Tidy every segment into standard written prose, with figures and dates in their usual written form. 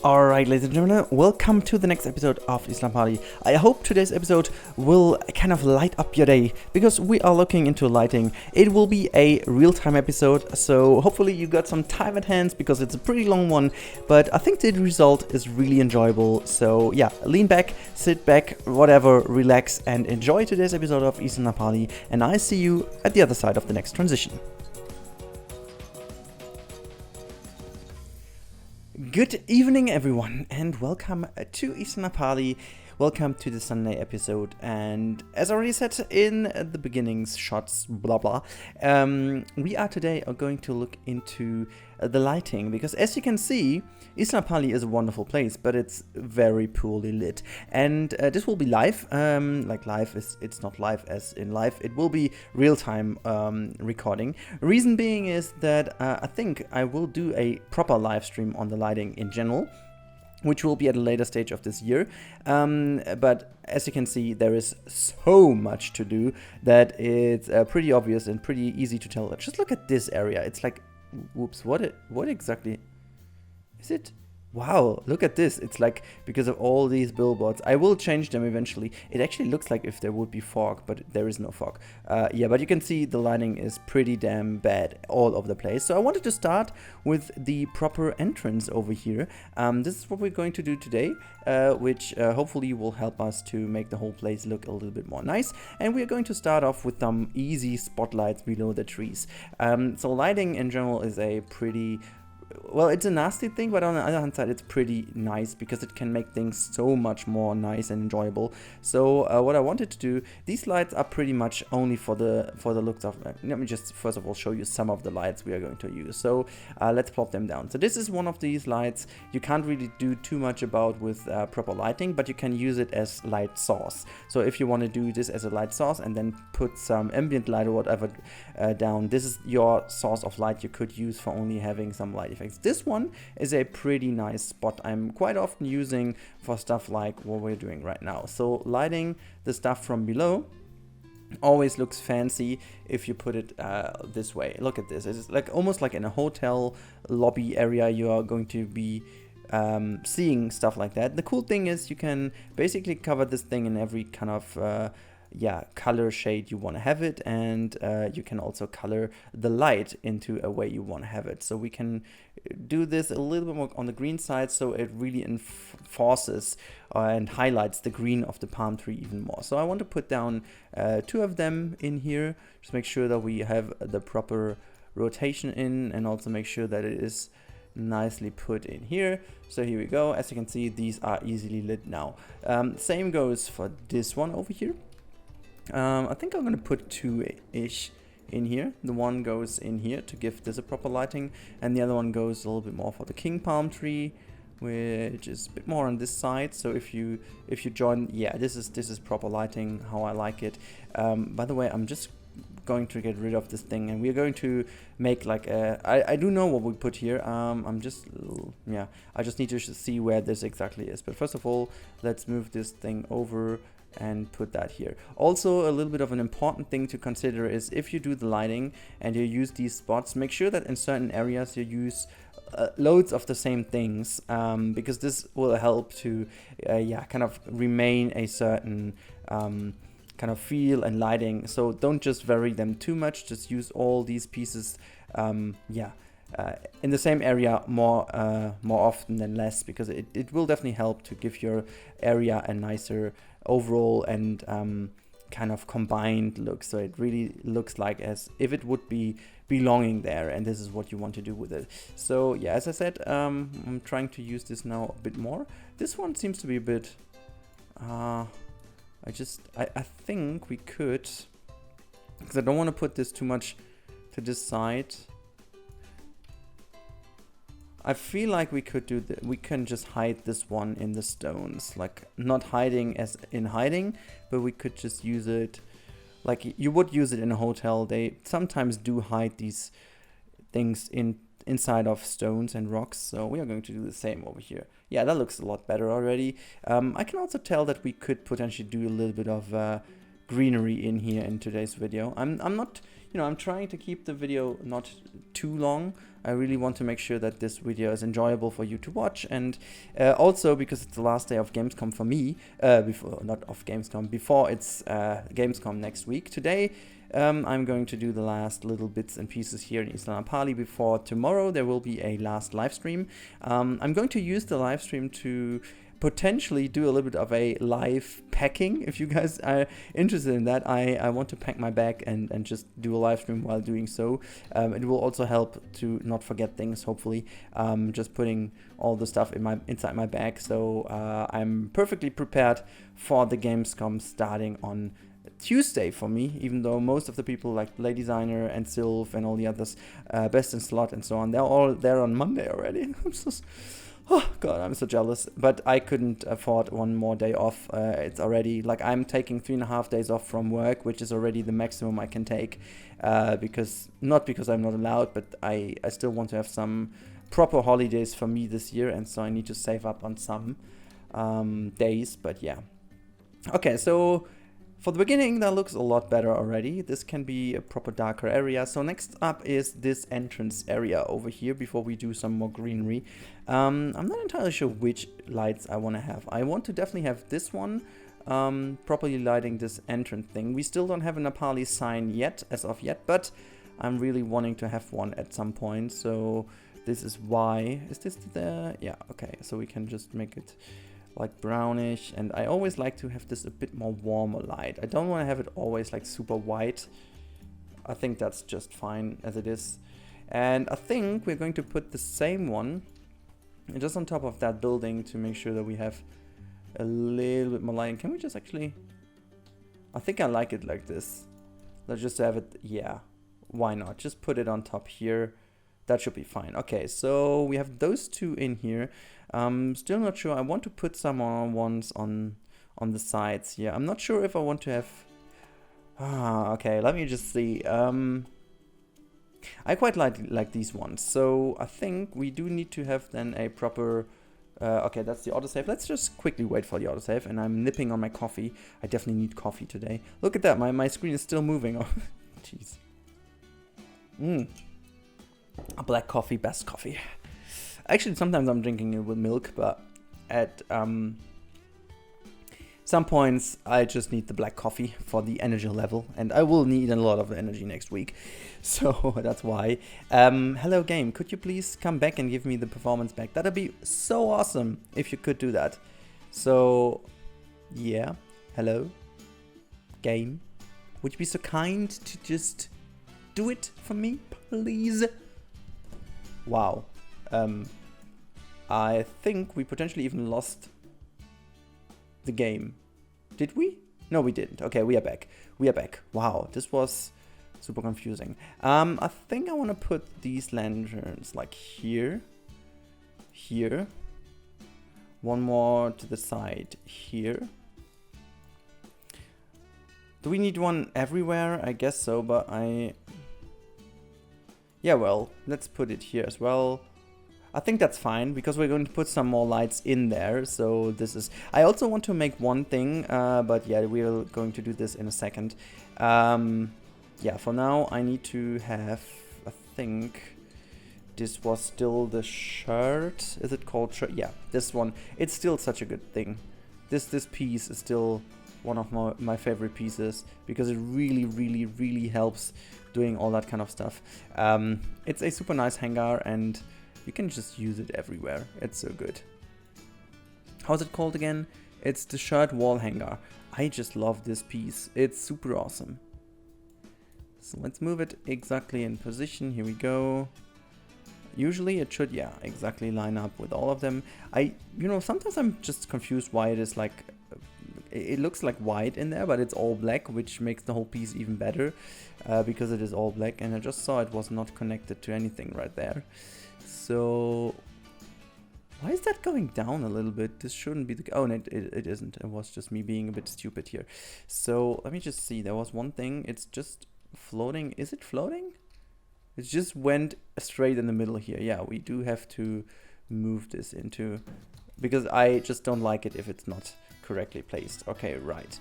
Alright, ladies and gentlemen, welcome to the next episode of Isla Napali. I hope today's episode will kind of light up your day, because we are looking into lighting. It will be a real-time episode, so hopefully you got some time at hand, because it's a pretty long one, but I think the result is really enjoyable. So yeah, lean back, sit back, whatever, relax, and enjoy today's episode of Isla Napali, and I see you at the other side of the next transition. Good evening, everyone, and welcome to Isla Napali. Welcome to the Sunday episode. And as I already said in the beginnings, shots, blah blah, we are today going to look into the lighting, because as you can see, Isla Napali is a wonderful place, but it's very poorly lit. And this will be live, like live is, it's not live as in live, it will be real-time recording. Reason being is that I think I will do a proper live stream on the lighting in general, which will be at a later stage of this year. But as you can see, there is so much to do that it's pretty obvious and pretty easy to tell. Just look at this area. It's like, whoops, what exactly is it? Wow, look at this. It's like, because of all these billboards. I will change them eventually. It actually looks like if there would be fog, but there is no fog. Yeah, but you can see the lighting is pretty damn bad all over the place. So I wanted to start with the proper entrance over here. This is what we're going to do today, which hopefully will help us to make the whole place look a little bit more nice. And we're going to start off with some easy spotlights below the trees. So lighting in general is a pretty... well, it's a nasty thing, but on the other hand side, it's pretty nice, because it can make things so much more nice and enjoyable. So what I wanted to do, these lights are pretty much only for the looks of. Let me just first of all show you some of the lights we are going to use. So let's plop them down. So this is one of these lights. You can't really do too much about with proper lighting, but you can use it as light source. So if you want to do this as a light source and then put some ambient light or whatever down, this is your source of light you could use for only having some light effects. This one is a pretty nice spot I'm quite often using for stuff like what we're doing right now. So lighting the stuff from below always looks fancy if you put it this way. Look at this. It's like almost like in a hotel lobby area you are going to be seeing stuff like that. The cool thing is you can basically cover this thing in every kind of color shade you want to have it, and you can also color the light into a way you want to have it. So we can do this a little bit more on the green side, so it really enforces and highlights the green of the palm tree even more. So I want to put down two of them in here, just make sure that we have the proper rotation in, and also make sure that it is nicely put in here. So here we go. As you can see, these are easily lit now. Same goes for this one over here. I think I'm gonna put two-ish in here. The one goes in here to give this a proper lighting, and the other one goes a little bit more for the king palm tree, which is a bit more on this side. So if you join, yeah, this is proper lighting, how I like it. By the way, I'm just going to get rid of this thing, and we're going to make like a, I do know what we put here. I'm just, yeah, I just need to see where this exactly is. But first of all, let's move this thing over and put that here. Also, a little bit of an important thing to consider is if you do the lighting and you use these spots, make sure that in certain areas you use loads of the same things, because this will help to kind of remain a certain kind of feel and lighting. So don't just vary them too much, just use all these pieces in the same area more often than less, because it will definitely help to give your area a nicer overall and kind of combined look. So it really looks like as if it would be belonging there, and this is what you want to do with it. So yeah, as I said, I'm trying to use this now a bit more. This one seems to be a bit I think we could, because I don't want to put this too much to this side. I feel like we could do we can just hide this one in the stones, like not hiding as in hiding, but we could just use it like you would use it in a hotel. They sometimes do hide these things inside of stones and rocks, so we are going to do the same over here. Yeah, that looks a lot better already. I can also tell that we could potentially do a little bit of greenery in here in today's video. I'm not, I'm trying to keep the video not too long. I really want to make sure that this video is enjoyable for you to watch, and also because it's the last day of Gamescom for me, before it's Gamescom next week. Today I'm going to do the last little bits and pieces here in Isla Napali before tomorrow there will be a last live stream. I'm going to use the live stream to potentially do a little bit of a live packing. If you guys are interested in that, I want to pack my bag and just do a live stream while doing so. It will also help to not forget things, hopefully. Just putting all the stuff inside my bag, so I'm perfectly prepared for the Gamescom starting on Tuesday for me, even though most of the people like Play Designer and Sylph and all the others, Best in Slot and so on, they're all there on Monday already. Oh god, I'm so jealous, but I couldn't afford one more day off. It's already, like, I'm taking 3.5 days off from work, which is already the maximum I can take, not because I'm not allowed, but I still want to have some proper holidays for me this year, and so I need to save up on some days, but yeah. Okay, so for the beginning, that looks a lot better already. This can be a proper darker area. So next up is this entrance area over here before we do some more greenery. I'm not entirely sure which lights I want to have. I want to definitely have this one properly lighting this entrance thing. We still don't have a Napali sign yet, as of yet, but I'm really wanting to have one at some point. So this is why. Is this the... Yeah, okay. So we can just make it like brownish, and I always like to have this a bit more warmer light. I don't want to have it always like super white. I think that's just fine as it is. And I think we're going to put the same one just on top of that building to make sure that we have a little bit more lighting. Can we just actually... I think I like it like this. Let's just have it... Yeah, why not? Just put it on top here. That should be fine. Okay, so we have those two in here. Still not sure. I want to put some more ones on the sides here. I'm not sure if I want to have... okay, let me just see. I quite like these ones. So I think we do need to have then a proper... okay, that's the autosave. Let's just quickly wait for the autosave. And I'm nipping on my coffee. I definitely need coffee today. Look at that. My screen is still moving. Oh, jeez. A black coffee, best coffee. Actually, sometimes I'm drinking it with milk, but at some points I just need the black coffee for the energy level, and I will need a lot of energy next week, so that's why. Hello game, could you please come back and give me the performance back? That'd be so awesome if you could do that. So yeah, hello game, would you be so kind to just do it for me, please? Wow. I think we potentially even lost the game. Did we? No, we didn't. Okay, we are back. We are back. Wow, this was super confusing. I think I want to put these lanterns like here. Here. One more to the side here. Do we need one everywhere? I guess so, but yeah, well, let's put it here as well. I think that's fine, because we're going to put some more lights in there. So this is... I also want to make one thing, but yeah, we're going to do this in a second. Yeah, for now, I need to have... I think this was still the shirt. Is it called shirt? Yeah, this one. It's still such a good thing. This piece is still one of my favorite pieces, because it really helps doing all that kind of stuff. It's a super nice hanger, and you can just use it everywhere. It's so good. How's it called again? It's the shirt wall hanger. I just love this piece. It's super awesome. So let's move it exactly in position. Here we go. Usually it should, yeah, exactly line up with all of them. Sometimes I'm just confused why it is like... It looks like white in there, but it's all black, which makes the whole piece even better, because it is all black, and I just saw it was not connected to anything right there. So why is that going down a little bit? This shouldn't be the... Oh, no, it isn't. It was just me being a bit stupid here. So let me just see. There was one thing. It's just floating. Is it floating? It just went straight in the middle here. Yeah, we do have to move this into... Because I just don't like it if it's not correctly placed. Okay, right.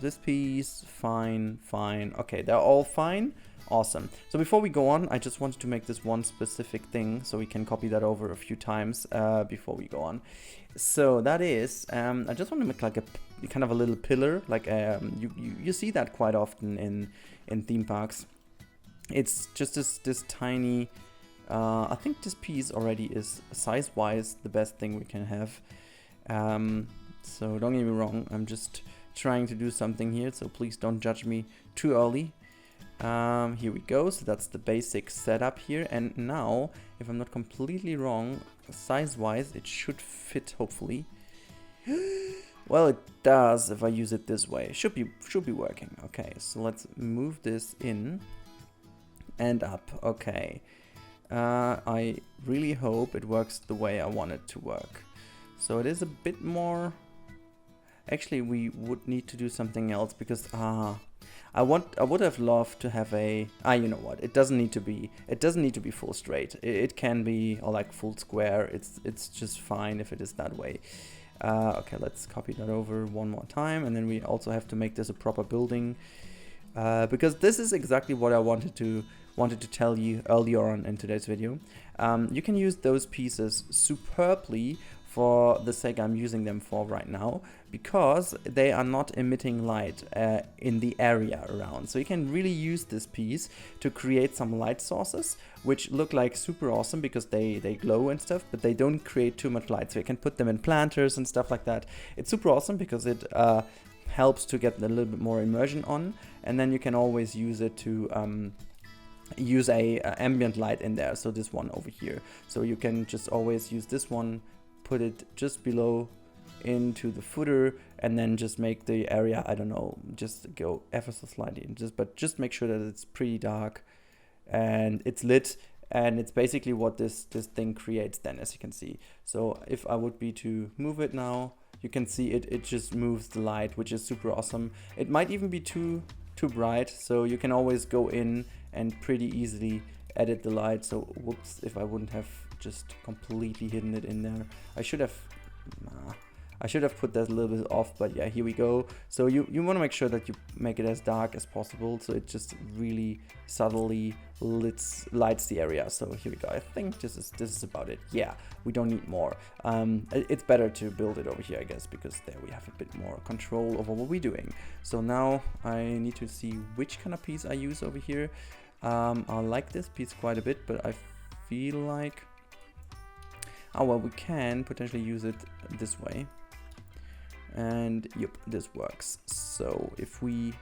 This piece, fine. Okay, they're all fine. Awesome. So before we go on, I just wanted to make this one specific thing so we can copy that over a few times before we go on. So that is, I just want to make like a kind of a little pillar, like you see that quite often in theme parks. It's just this tiny, I think this piece already is size-wise the best thing we can have. So don't get me wrong, I'm just trying to do something here, so please don't judge me too early. Here we go, so that's the basic setup here, and now, if I'm not completely wrong, size-wise, it should fit, hopefully. Well, it does if I use it this way. Should be working. Okay, so let's move this in and up. Okay. I really hope it works the way I want it to work. So it is a bit more... Actually, we would need to do something else because I would have loved to have a you know what, it doesn't need to be full straight. It can be or like full square. It's just fine if it is that way. Okay, let's copy that over one more time, and then we also have to make this a proper building because this is exactly what I wanted to tell you earlier on in today's video. You can use those pieces superbly for the sake I'm using them for right now, because they are not emitting light in the area around. So you can really use this piece to create some light sources, which look like super awesome because they glow and stuff, but they don't create too much light. So you can put them in planters and stuff like that. It's super awesome because it helps to get a little bit more immersion on, and then you can always use it to use a ambient light in there. So this one over here. So you can just always use this one, put it just below into the footer, and then just make the area, I don't know, just go ever so slightly, and but just make sure that it's pretty dark and it's lit, and it's basically what this thing creates then, as you can see. So if I would be to move it now, you can see it just moves the light, which is super awesome. It might even be too bright, so you can always go in and pretty easily edit the light. So whoops, if I wouldn't have just completely hidden it in there. I should have put that a little bit off, but yeah, here we go. So you want to make sure that you make it as dark as possible, so it just really subtly lights the area. So here we go. I think this is about it. Yeah, we don't need more. It's better to build it over here, I guess, because there we have a bit more control over what we're doing. So now I need to see which kind of piece I use over here. I like this piece quite a bit, but I feel like, oh well, we can potentially use it this way, and yep, this works. So if we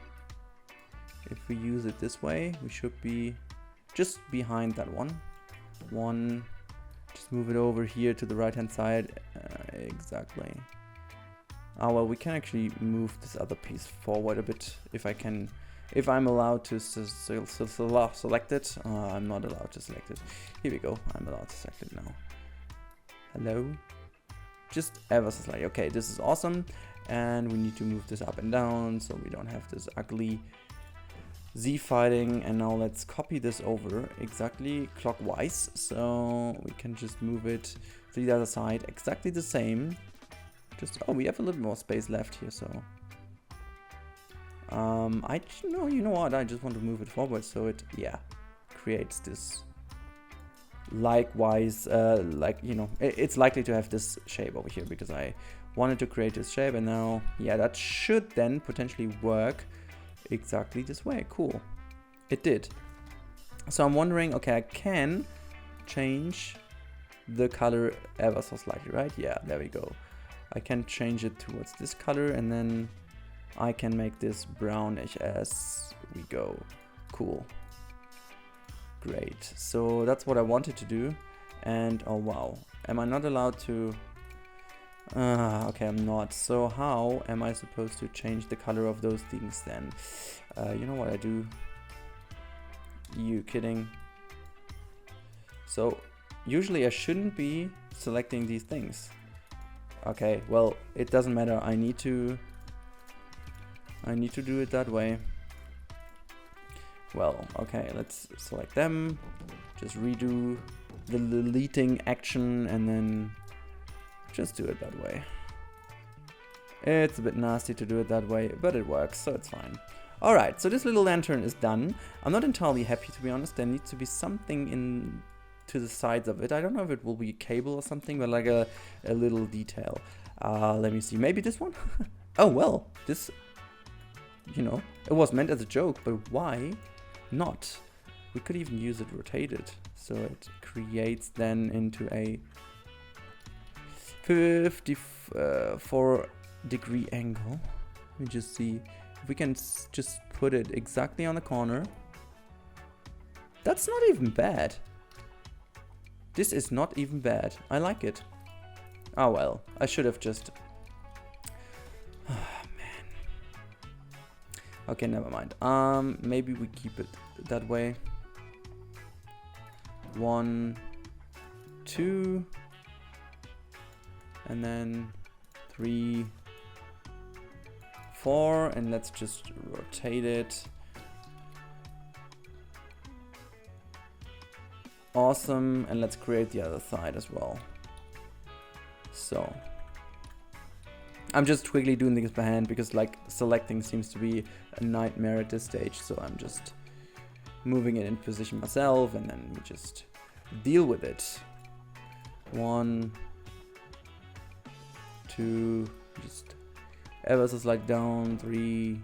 use it this way, we should be just behind that one. Just move it over here to the right hand side. Exactly. Oh well, we can actually move this other piece forward a bit if I'm allowed to select it. I'm not allowed to select it. Here we go. I'm allowed to select it now. Hello. Just ever so slightly. Okay, this is awesome. And we need to move this up and down so we don't have this ugly Z fighting. And now let's copy this over exactly clockwise. So we can just move it to the other side exactly the same. Just, oh, we have a little more space left here, so you know what, I just want to move it forward so it, yeah, creates this likewise, like, you know, it's likely to have this shape over here because I wanted to create this shape, and now, yeah, that should then potentially work exactly this way. Cool, it did. So I'm wondering, okay, I can change the color ever so slightly, right? Yeah, there we go. I can change it towards this color, and then I can make this brownish as we go. Cool. Great. So that's what I wanted to do. And oh wow, am I not allowed to? Okay, I'm not. So how am I supposed to change the color of those things then? You know what I do? You kidding? So usually I shouldn't be selecting these things. Okay, well, it doesn't matter. I need to do it that way. Well, okay, let's select them. Just redo the deleting action and then just do it that way. It's a bit nasty to do it that way, but it works, so it's fine. Alright, so this little lantern is done. I'm not entirely happy, to be honest. There needs to be something in to the sides of it. I don't know if it will be a cable or something, but like a little detail. Let me see. Maybe this one? Oh, well, this, you know, it was meant as a joke, but why not? We could even use it rotated. So it creates then into a 54-degree angle. Let me just see if we can just put it exactly on the corner. That's not even bad. This is not even bad. I like it. Oh well, I should have just... Oh man. Okay, never mind. Maybe we keep it that way. 1, 2, and then 3, 4, and let's just rotate it. Awesome, and let's create the other side as well. So I'm just quickly doing this by hand because like selecting seems to be a nightmare at this stage, so I'm just moving it in position myself, and then we just deal with it. 1, 2, just ever so slight down, 3,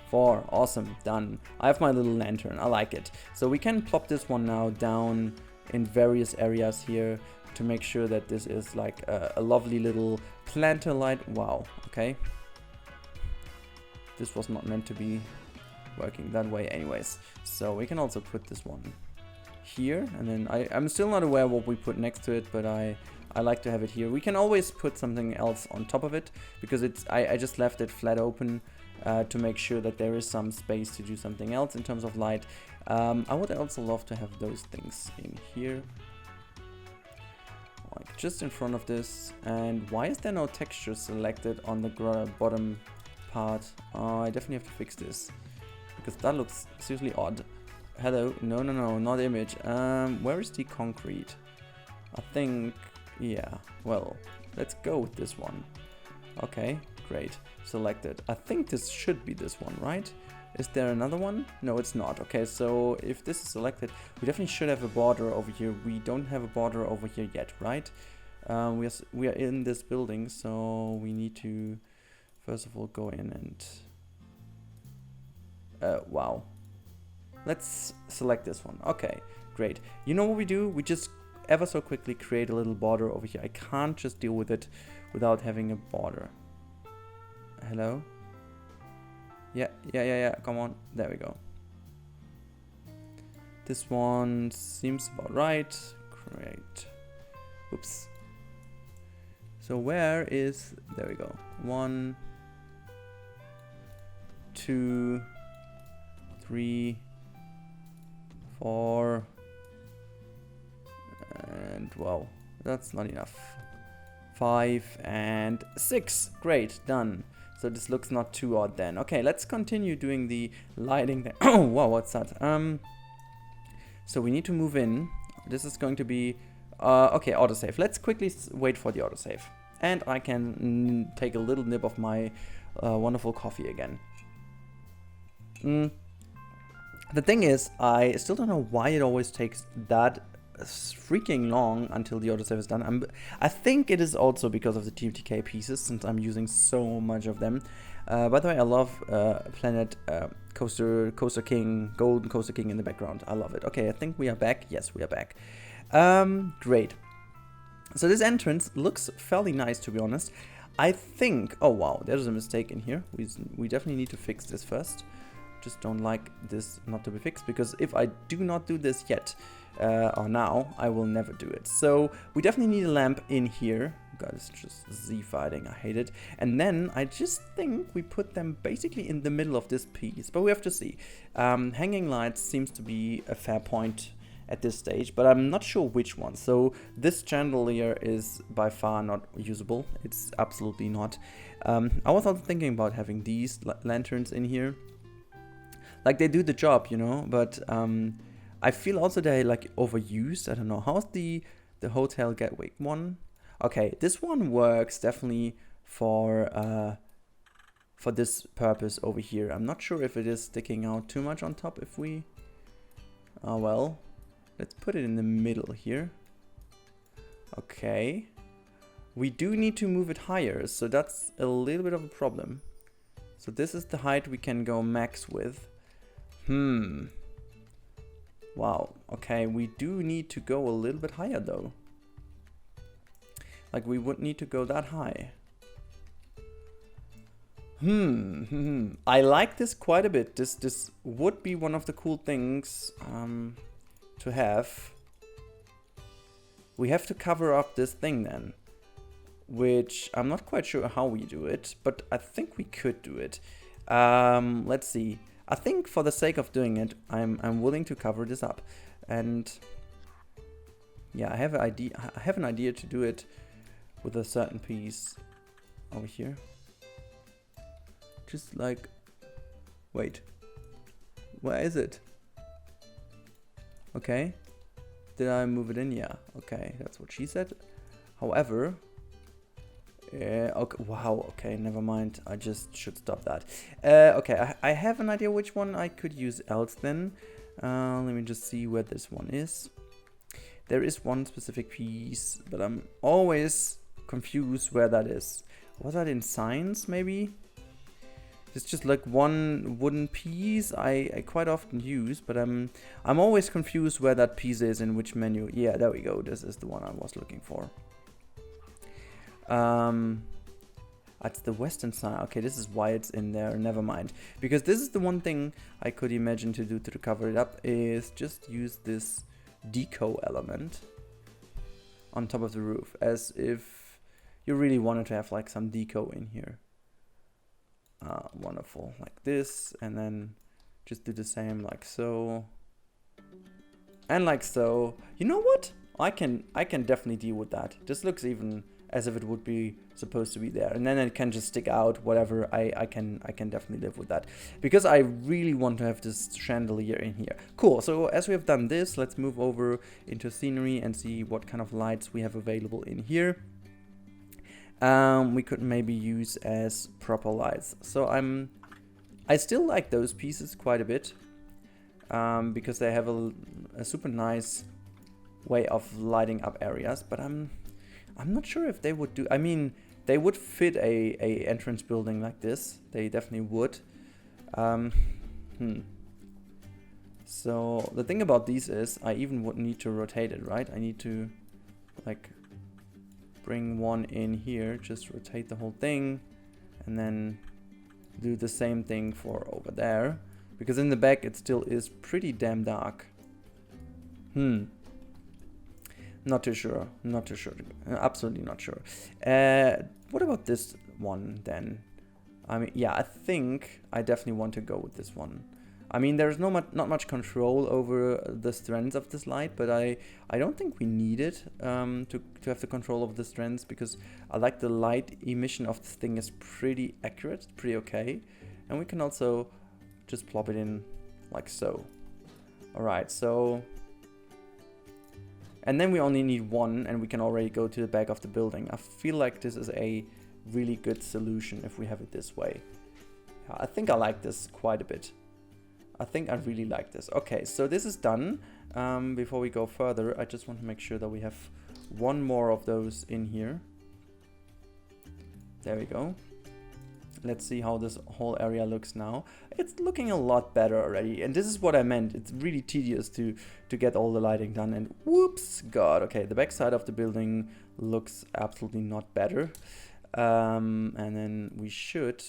4, awesome, done. I have my little lantern, I like it. So we can plop this one now down in various areas here to make sure that this is like a lovely little planter light. Wow, okay. This was not meant to be working that way anyways. So we can also put this one here, and then I'm still not aware what we put next to it, but I like to have it here. We can always put something else on top of it because it's I just left it flat open to make sure that there is some space to do something else in terms of light. I would also love to have those things in here, like just in front of this. And why is there no texture selected on the bottom part? I definitely have to fix this because that looks seriously odd. Hello, no, not image. Where is the concrete? I think, yeah, well, let's go with this one. Okay, great, selected. I think this should be this one, right? Is there another one? No, it's not. Okay, so if this is selected, we definitely should have a border over here. We don't have a border over here yet, right? We are in this building, so we need to first of all go in and wow. Let's select this one. Okay, great. You know what we do? We just ever so quickly create a little border over here. I can't just deal with it without having a border. Hello? Yeah, come on. There we go. This one seems about right. Great. Oops. So where is... There we go. 1, 2, 3, 4, and wow, that's not enough. 5 and 6. Great, done. So this looks not too odd then. Okay, let's continue doing the lighting then. Oh wow, what's that? So we need to move in. This is going to be okay, autosave. Let's quickly wait for the autosave, and I can take a little nip of my wonderful coffee again. The thing is, I still don't know why it always takes that freaking long until the autosave is done. I think it is also because of the TMTK pieces, since I'm using so much of them. By the way, I love Planet Coaster King, Golden Coaster King in the background. I love it. Okay, I think we are back. Yes, we are back. Great. So this entrance looks fairly nice, to be honest. I think... Oh, wow, there's a mistake in here. We definitely need to fix this first. Just don't like this not to be fixed, because if I do not do this yet, or now, I will never do it. So we definitely need a lamp in here. God, it's just Z-fighting, I hate it. And then I just think we put them basically in the middle of this piece, but we have to see. Hanging lights seems to be a fair point at this stage, but I'm not sure which one. So this chandelier is by far not usable. It's absolutely not. I was also thinking about having these lanterns in here. Like, they do the job, you know, but I feel also they're like overused. I don't know. How's the Hotel Gatwick one? Okay, this one works definitely for this purpose over here. I'm not sure if it is sticking out too much on top if we... Oh well, let's put it in the middle here. Okay. We do need to move it higher, so that's a little bit of a problem. So this is the height we can go max with. Wow, okay, we do need to go a little bit higher though. Like we would need to go that high. I like this quite a bit. This would be one of the cool things to have. We have to cover up this thing then, which I'm not quite sure how we do it, but I think we could do it. Let's see. I think for the sake of doing it, I'm willing to cover this up, and yeah, I have an idea to do it with a certain piece over here. Just like, wait, where is it? Okay, did I move it in? Yeah, okay, that's what she said. However, okay, wow, okay, never mind, I just should stop that. Okay, I have an idea which one I could use else then. Let me just see where this one is. There is one specific piece, but I'm always confused where that is. Was that in science, maybe? It's just like one wooden piece I quite often use, but I'm always confused where that piece is in which menu. Yeah, there we go. This is the one I was looking for. It's the western side. Okay, this is why it's in there. Never mind. Because this is the one thing I could imagine to do to cover it up is just use this deco element on top of the roof, as if you really wanted to have like some deco in here. Wonderful, like this, and then just do the same like so, and like so. You know what? I can definitely deal with that. This looks even as if it would be supposed to be there, and then it can just stick out. Whatever, I can definitely live with that, because I really want to have this chandelier in here. Cool. So as we have done this, let's move over into scenery and see what kind of lights we have available in here. We could maybe use as proper lights. So I still like those pieces quite a bit, because they have a super nice way of lighting up areas. But I'm not sure if they would do. I mean, they would fit a entrance building like this. They definitely would. So the thing about these is I even would need to rotate it, right? I need to like bring one in here, just rotate the whole thing, and then do the same thing for over there, because in the back it still is pretty damn dark. Not too sure, absolutely not sure. What about this one then? I mean, yeah, I think I definitely want to go with this one. I mean, there's not much control over the strands of this light, but I don't think we need it to have the control of the strands, because I like the light emission of this thing is pretty accurate, pretty okay. And we can also just plop it in like so. Alright, so... And then we only need one, and we can already go to the back of the building. I feel like this is a really good solution if we have it this way. I think I like this quite a bit. I think I really like this. Okay, so this is done. Before we go further, I just want to make sure that we have one more of those in here. There we go. Let's see how this whole area looks now. It's looking a lot better already, and this is what I meant. It's really tedious to get all the lighting done, and whoops, God. Okay, the back side of the building looks absolutely not better. And then we should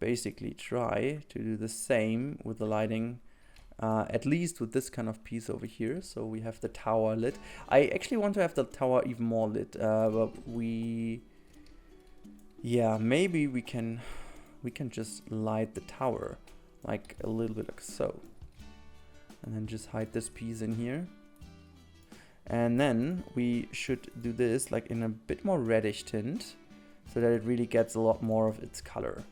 basically try to do the same with the lighting, at least with this kind of piece over here. So we have the tower lit. I actually want to have the tower even more lit, but yeah, maybe we can just light the tower like a little bit like so, and then just hide this piece in here. And then we should do this like in a bit more reddish tint, so that it really gets a lot more of its color.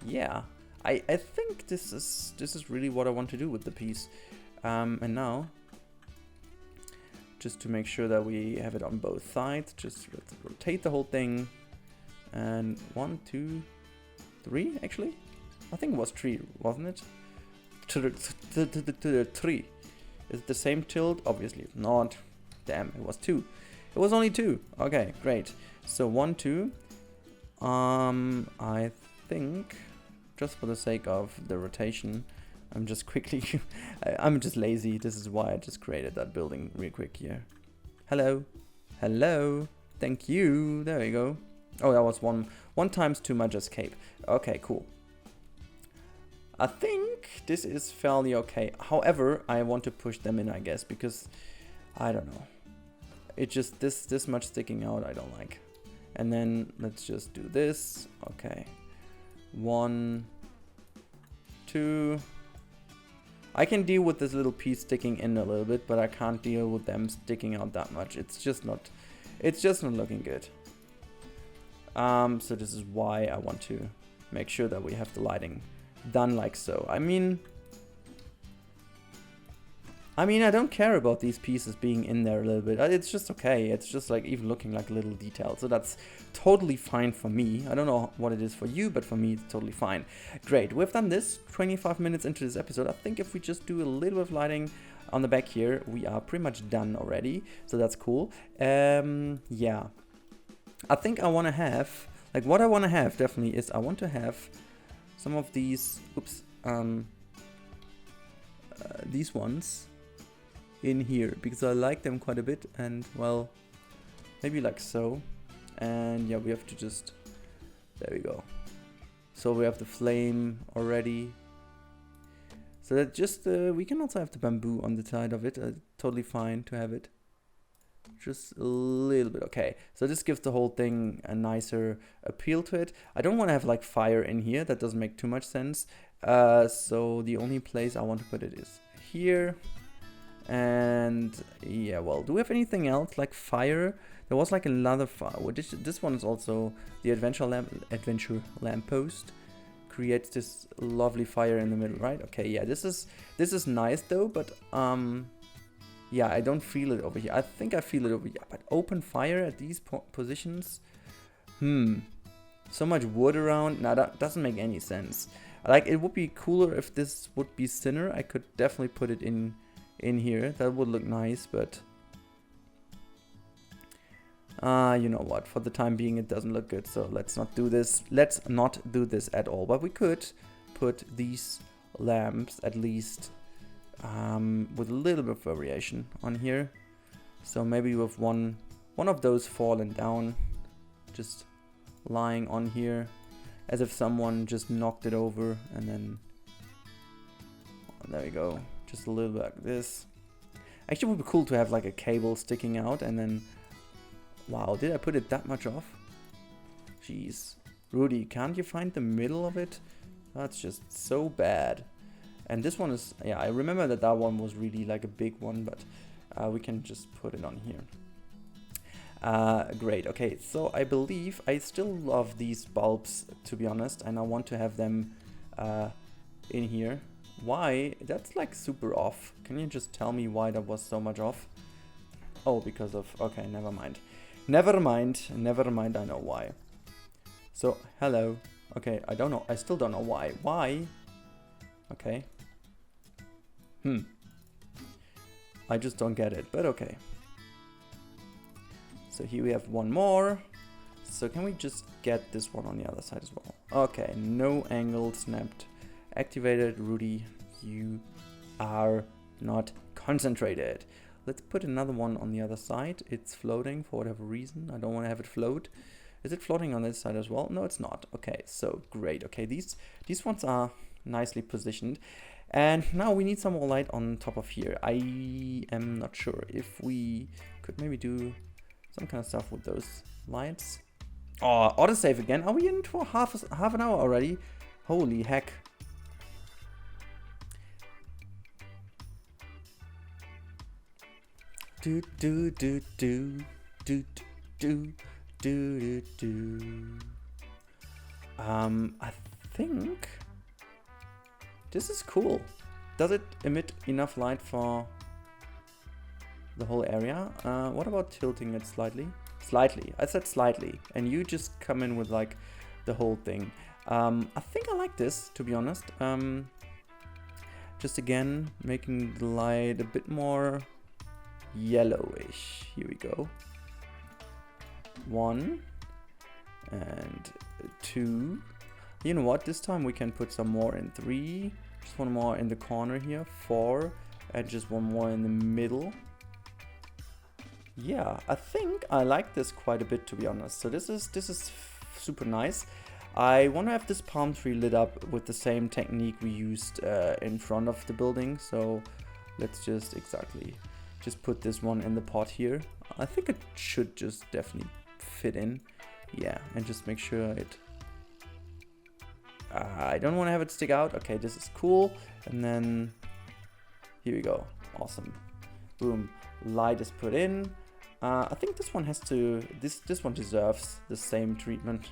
Yeah, I think this is really what I want to do with the piece. And now, just to make sure that we have it on both sides, just let's rotate the whole thing, And 1, 2, 3 actually? I think it was 3, wasn't it? 3. Is it the same tilt? Obviously it's not. Damn, it was 2. It was only 2. Okay, great. So 1, 2. I think, just for the sake of the rotation, I'm just quickly, I'm just lazy. This is why I just created that building real quick here. Hello. Hello. Thank you. There we go. Oh, that was one times too much escape. Okay, cool. I think this is fairly okay. However, I want to push them in, I guess, because I don't know. It just this much sticking out I don't like. And then let's just do this. Okay. 1, 2. I can deal with this little piece sticking in a little bit, but I can't deal with them sticking out that much. It's just not looking good. So this is why I want to make sure that we have the lighting done like so. I mean, I don't care about these pieces being in there a little bit. It's just okay. It's just like even looking like a little detail. So that's totally fine for me. I don't know what it is for you, but for me it's totally fine. Great. We've done this 25 minutes into this episode. I think if we just do a little bit of lighting on the back here, we are pretty much done already. So that's cool. Yeah. I think I want to have, like what I want to have definitely is I want to have some of these, these ones in here because I like them quite a bit, and well, maybe like so. And yeah, we have to just, there we go. So we have the flame already. So that just, we can also have the bamboo on the side of it. Totally fine to have it. Just a little bit. Okay, so this gives the whole thing a nicer appeal to it. I don't want to have like fire in here. That doesn't make too much sense. So the only place I want to put it is here. And yeah, well, do we have anything else like fire? There was like another fire. Well, this one is also the adventure lamppost. Creates this lovely fire in the middle, right? Okay, yeah, this is nice though, but yeah, I don't feel it over here. I think I feel it over here, but open fire at these positions? So much wood around? Nah, that doesn't make any sense. Like, it would be cooler if this would be thinner. I could definitely put it in here. That would look nice, but you know what? For the time being, it doesn't look good, so let's not do this. Let's not do this at all. But we could put these lamps at least with a little bit of variation on here. So maybe with one of those fallen down, just lying on here, as if someone just knocked it over, and then there we go. Just a little bit like this. Actually, it would be cool to have like a cable sticking out, and then, wow, did I put it that much off? Jeez, Rudi, can't you find the middle of it? That's just so bad. And this one is, yeah, I remember that one was really like a big one, but we can just put it on here. Great, okay, so I believe I still love these bulbs, to be honest, and I want to have them in here. Why? That's like super off. Can you just tell me why that was so much off? Oh, because of, okay, never mind. Never mind, I know why. So, hello. Okay, I don't know, I still don't know why. Why? Okay. I just don't get it, but okay. So here we have one more. So can we just get this one on the other side as well? Okay, no angle snapped. Activated. Rudi, you are not concentrated. Let's put another one on the other side. It's floating for whatever reason. I don't want to have it float. Is it floating on this side as well? No, it's not. Okay, so great. Okay, these ones are nicely positioned. And now we need some more light on top of here. I am not sure if we could maybe do some kind of stuff with those lights. Oh, autosave again. Are we in for half an hour already? Holy heck. Do do do do do do do do do. I think this is cool. Does it emit enough light for the whole area? What about tilting it slightly? Slightly. I said slightly. And you just come in with like the whole thing. I think I like this, to be honest. Just again, making the light a bit more yellowish. Here we go. 1 and 2. You know what? This time we can put some more in. 3. Just one more in the corner here. 4. And just one more in the middle. Yeah, I think I like this quite a bit, to be honest. So this is super nice. I want to have this palm tree lit up with the same technique we used in front of the building. So let's just put this one in the pot here. I think it should just definitely fit in. Yeah, and just make sure it... I don't want to have it stick out. Okay, this is cool. And then here we go. Awesome. Boom. Light is put in. I think this one has to... This one deserves the same treatment.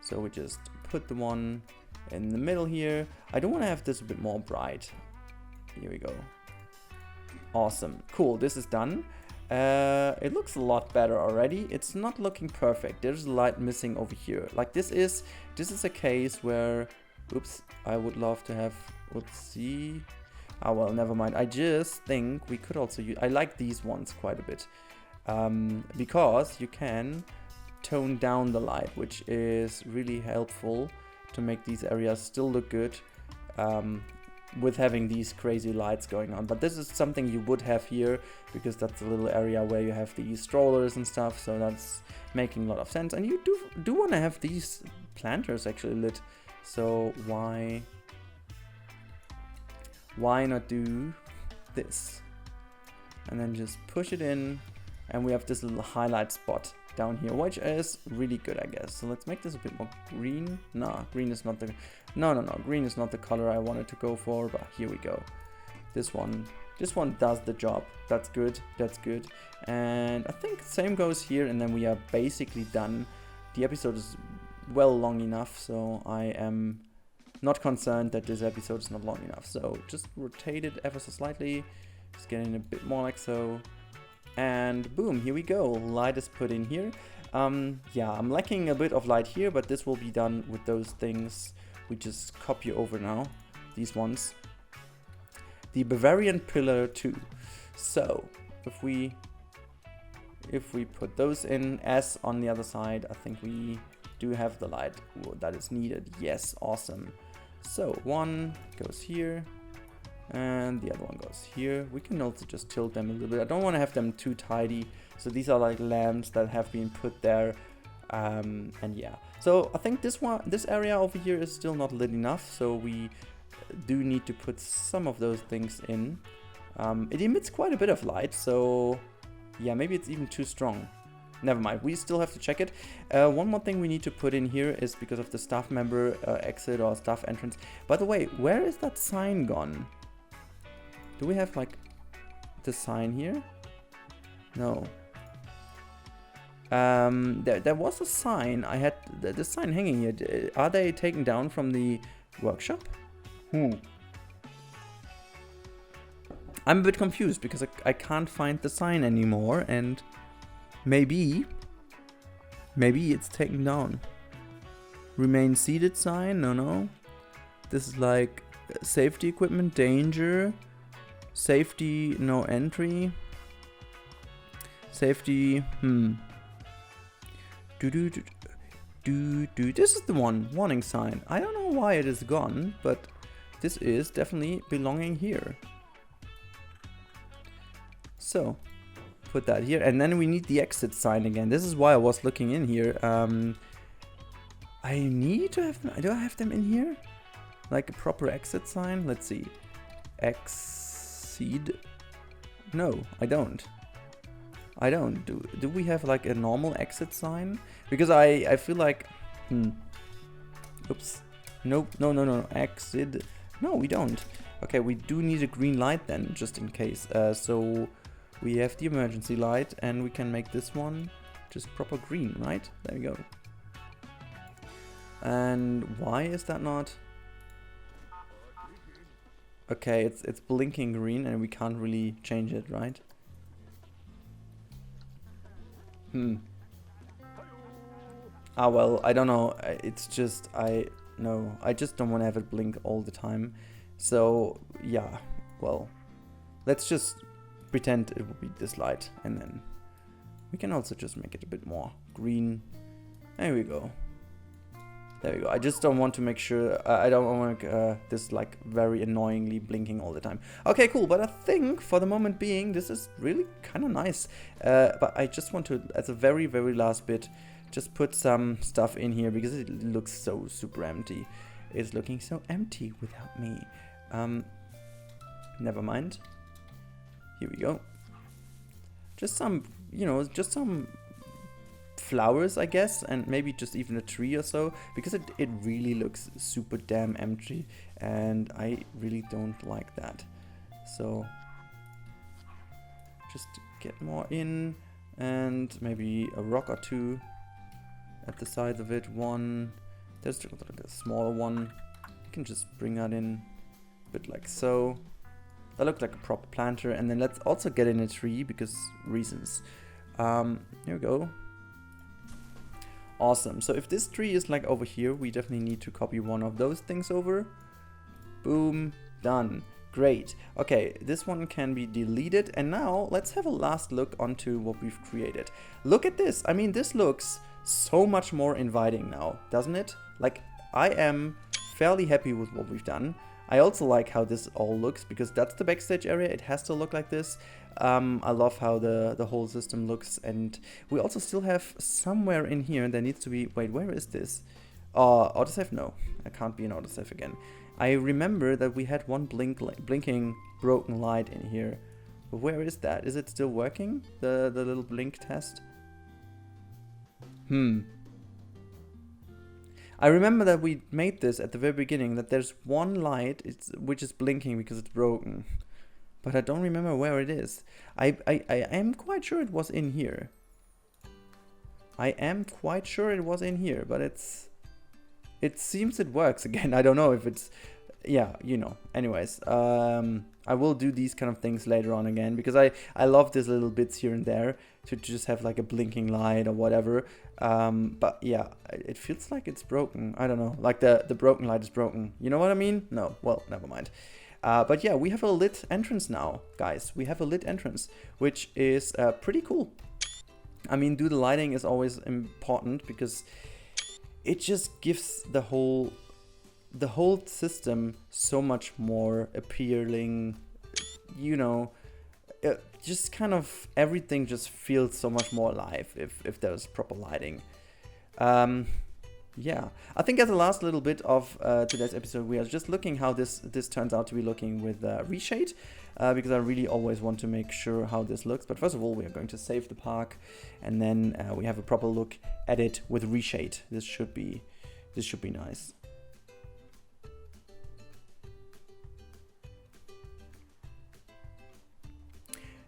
So we just put the one in the middle here. I don't want to have this a bit more bright. Here we go. Awesome. Cool, this is done. It looks a lot better already. It's not looking perfect. There's a light missing over here. Like this is a case where... Oops, I would love to have... Oopsie. Ah, well, never mind. I just think we could also use... I like these ones quite a bit. Because you can tone down the light, which is really helpful to make these areas still look good with having these crazy lights going on. But this is something you would have here because that's a little area where you have these strollers and stuff, so that's making a lot of sense. And you do want to have these planters actually lit, so why not do this? And then just push it in, and we have this little highlight spot down here, which is really good, I guess. So let's make this a bit more green. Nah, green is not the... No, green is not the color I wanted to go for, but here we go. This one does the job. That's good, that's good. And I think the same goes here, and then we are basically done. The episode is well long enough, so I am not concerned that this episode is not long enough. So just rotate it ever so slightly, just getting a bit more like so. And boom, here we go. Light is put in here. Yeah, I'm lacking a bit of light here, but this will be done with those things we just copy over now. These ones. The Bavarian Pillar 2. So, if we put those in as on the other side, I think we do have the light that is needed. Yes, awesome. So, one goes here. And the other one goes here. We can also just tilt them a little bit. I don't want to have them too tidy. So these are like lamps that have been put there. And yeah. So I think this area over here is still not lit enough. So we do need to put some of those things in. It emits quite a bit of light. So yeah, maybe it's even too strong. Never mind. We still have to check it. One more thing we need to put in here is because of the staff member exit or staff entrance. By the way, where is that sign gone? Do we have like the sign here? No. There was a sign. I had the sign hanging here. Are they taken down from the workshop? I'm a bit confused because I can't find the sign anymore, and maybe it's taken down. Remain seated sign? No. This is like safety equipment, danger. Safety, no entry. Safety, This is the one, warning sign. I don't know why it is gone, but this is definitely belonging here. So, put that here, and then we need the exit sign again. This is why I was looking in here. I need to have them. Do I have them in here? Like a proper exit sign? Let's see. Exceed. No, I don't. Do we have like a normal exit sign? Because I feel like oops. Nope. No. Exit. No, we don't. Okay, we do need a green light then, just in case. So we have the emergency light, and we can make this one just proper green, right? There we go. And why is that not? Okay, it's blinking green and we can't really change it, right? Ah, well, I don't know. It's just, I just don't want to have it blink all the time. So, yeah, well, let's just pretend it will be this light, and then we can also just make it a bit more green. There we go. There we go. I just don't want to make sure, I don't want this like very annoyingly blinking all the time. Okay, cool, but I think for the moment being, this is really kind of nice. But I just want to, as a very, very last bit, just put some stuff in here because it looks so super empty. It's looking so empty without me. Never mind. Here we go. Just some, you know, just some flowers, I guess, and maybe just even a tree or so, because it really looks super damn empty, and I really don't like that. So just get more in, and maybe a rock or two at the sides of it. One, there's like a small one. You can just bring that in a bit like so. That looked like a proper planter, and then let's also get in a tree because reasons. Here we go. Awesome. So if this tree is like over here, we definitely need to copy one of those things over. Boom. Done. Great. Okay, this one can be deleted. And now let's have a last look onto what we've created. Look at this. I mean, this looks so much more inviting now, doesn't it? Like, I am fairly happy with what we've done. I also like how this all looks because that's the backstage area. It has to look like this. I love how the whole system looks, and we also still have somewhere in here there needs to be, wait, where is this? Autosave? No, I can't be an autosave again. I remember that we had one blinking broken light in here, but where is that? Is it still working? The little blink test? I remember that we made this at the very beginning, that there's one light which is blinking because it's broken. But I don't remember where it is. I am quite sure it was in here. I am quite sure it was in here, but it seems it works again. I don't know if it's, yeah, you know. Anyways, I will do these kind of things later on again because I love these little bits here and there to just have like a blinking light or whatever. But yeah, it feels like it's broken. I don't know, like the broken light is broken. You know what I mean? No, well, never mind. But yeah, we have a lit entrance now, guys. We have a lit entrance, which is pretty cool. I mean, the lighting is always important because it just gives the whole system so much more appealing. You know, just kind of everything just feels so much more alive if there's proper lighting. Yeah, I think as the last little bit of today's episode, we are just looking how this turns out to be looking with reshade, because I really always want to make sure how this looks. But first of all, we are going to save the park, and then we have a proper look at it with reshade. This should be nice.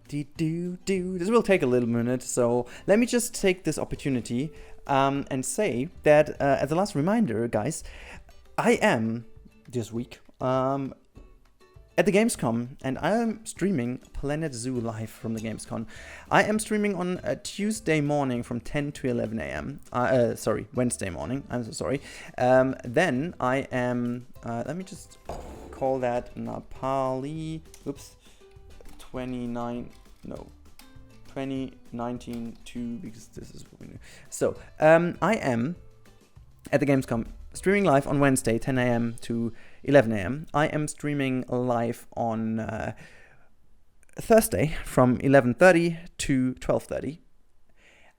This will take a little minute, so let me just take this opportunity and say that as a last reminder, guys, I am this week at the Gamescom, and I am streaming Planet Zoo live from the Gamescom. I am streaming on a Tuesday morning from 10 to 11 a.m. Sorry, Wednesday morning. I'm so sorry. Then I am, let me just call that Napali, 2019 2, because this is what we know. So, I am at the Gamescom streaming live on Wednesday, 10 a.m. to 11 a.m. I am streaming live on Thursday from 11:30 to 12:30.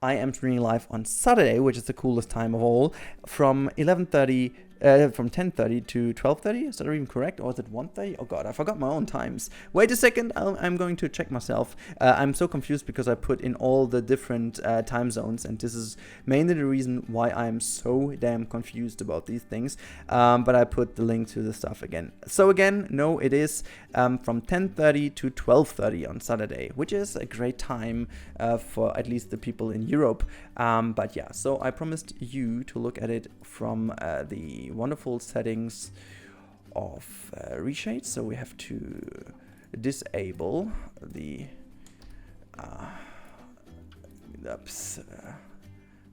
I am streaming live on Saturday, which is the coolest time of all, from 11:30. From 10:30 to 12:30, is that even correct, or is it 1:30? Oh god, I forgot my own times. Wait a second, I'm going to check myself. I'm so confused because I put in all the different time zones, and this is mainly the reason why I'm so damn confused about these things. But I put the link to the stuff again. So again, no, it is from 10:30 to 12:30 on Saturday, which is a great time for at least the people in Europe. But yeah, so I promised you to look at it from the wonderful settings of reshade. So we have to disable the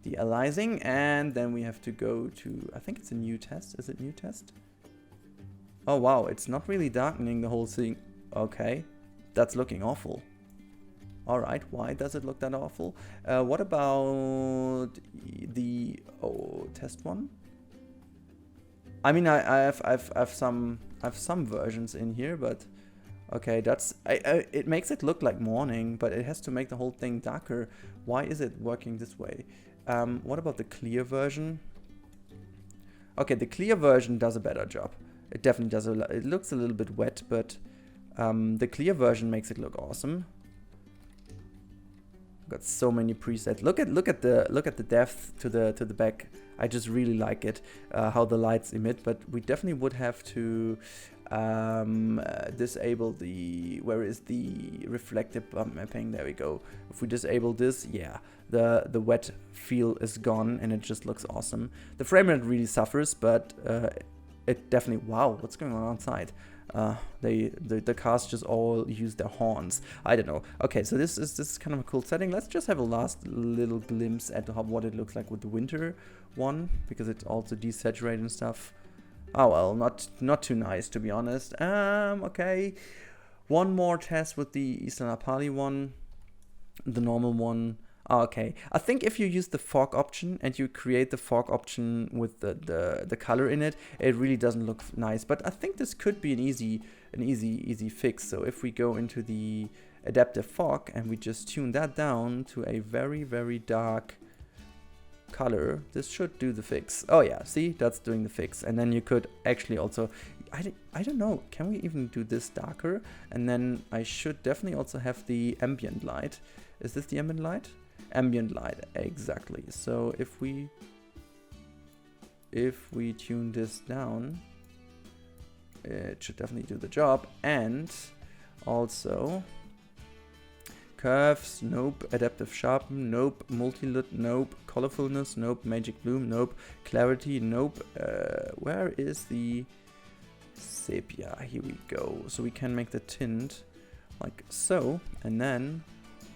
the aliasing, and then we have to go to, I think it's a new test. Is it new test? Oh wow, it's not really darkening the whole thing. Okay, that's looking awful. Alright, why does it look that awful? What about the test one? I mean, I have some versions in here, but okay, that's it makes it look like morning, but it has to make the whole thing darker. Why is it working this way? What about the clear version? Okay, the clear version does a better job. It definitely does. It looks a little bit wet, but the clear version makes it look awesome. Got so many presets. Look at the depth to the back. I just really like it, how the lights emit. But we definitely would have to disable the, where is the reflective bump mapping? There we go. If we disable this, yeah, the wet feel is gone and it just looks awesome. The frame rate really suffers, but it definitely, wow, what's going on outside? The cars just all use their horns. I don't know. Okay, so this is kind of a cool setting. Let's just have a last little glimpse at what it looks like with the winter one, because it's also desaturated and stuff. Oh well, not too nice, to be honest. Okay, one more test with the Isla Napali one, the normal one. Oh, okay, I think if you use the fog option and you create the fog option with the color in it, it really doesn't look nice. But I think this could be an easy fix. So if we go into the adaptive fog and we just tune that down to a very dark color, this should do the fix. Oh yeah, see, that's doing the fix. And then you could actually also, I don't know, can we even do this darker? And then I should definitely also have the ambient light. Is this the ambient light? Ambient light, exactly. So if we tune this down, it should definitely do the job. And also curves, nope. Adaptive sharpen, nope. Multi-lit, nope. Colorfulness, nope. Magic bloom, nope. Clarity, nope. Where is the sepia? Here we go. So we can make the tint like so, and then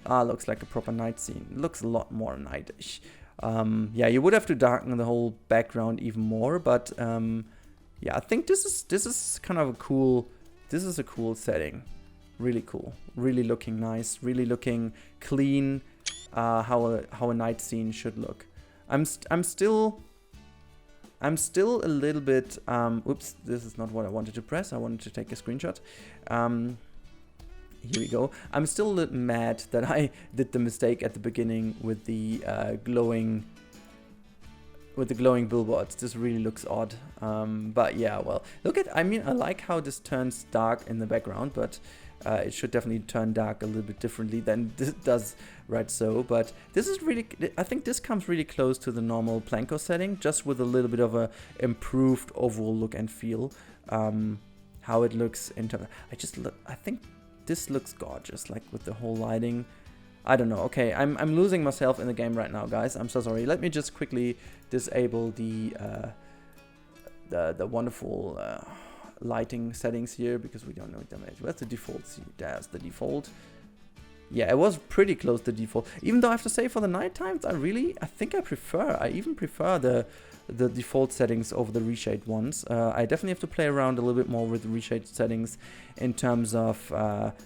looks like a proper night scene. Looks a lot more nightish. Yeah, you would have to darken the whole background even more, but yeah, I think this is kind of a cool. This is a cool setting. Really cool. Really looking nice. Really looking clean. How a night scene should look. I'm still a little bit. Oops, this is not what I wanted to press. I wanted to take a screenshot. Here we go. I'm still a little mad that I did the mistake at the beginning with the glowing billboards. This really looks odd. But yeah, well, look at. I mean, I like how this turns dark in the background, but it should definitely turn dark a little bit differently than this does right so. But this is really. I think this comes really close to the normal Planko setting, just with a little bit of a improved overall look and feel. How it looks into. I think. This looks gorgeous, like with the whole lighting. I don't know. Okay, I'm losing myself in the game right now, guys. I'm so sorry. Let me just quickly disable the wonderful lighting settings here, because we don't know damage. Where's the default? See, there's the default. Yeah, it was pretty close to default. Even though I have to say, for the night times, I even prefer the default settings over the reshade ones. I definitely have to play around a little bit more with the reshade settings in terms of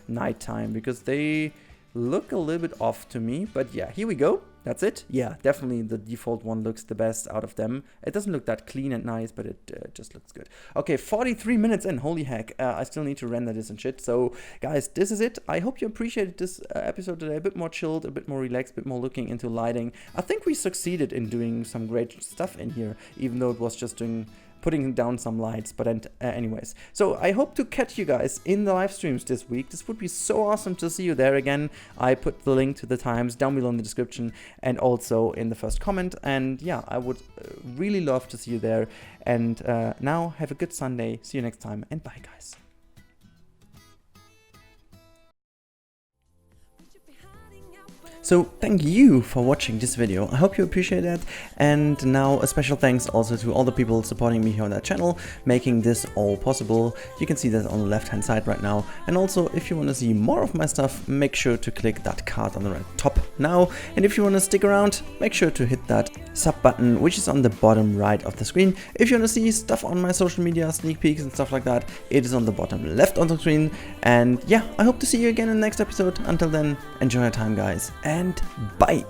nighttime, because they look a little bit off to me. But yeah, here we go. That's it. Yeah, definitely the default one looks the best out of them. It doesn't look that clean and nice, but it just looks good. Okay, 43 minutes in. Holy heck. I still need to render this and shit. So, guys, this is it. I hope you appreciated this episode today. A bit more chilled, a bit more relaxed, a bit more looking into lighting. I think we succeeded in doing some great stuff in here, even though it was just putting down some lights, but anyways. So I hope to catch you guys in the live streams this week. This would be so awesome to see you there again. I put the link to the times down below in the description and also in the first comment. And yeah, I would really love to see you there. And now have a good Sunday. See you next time, and bye, guys. Would you be hiding So thank you for watching this video. I hope you appreciate that. And now a special thanks also to all the people supporting me here on that channel, making this all possible. You can see that on the left hand side right now. And also, if you want to see more of my stuff, make sure to click that card on the right top now. And if you want to stick around, make sure to hit that sub button, which is on the bottom right of the screen. If you want to see stuff on my social media, sneak peeks and stuff like that, it is on the bottom left of the screen. And yeah, I hope to see you again in the next episode. Until then, enjoy your time, guys, and bye.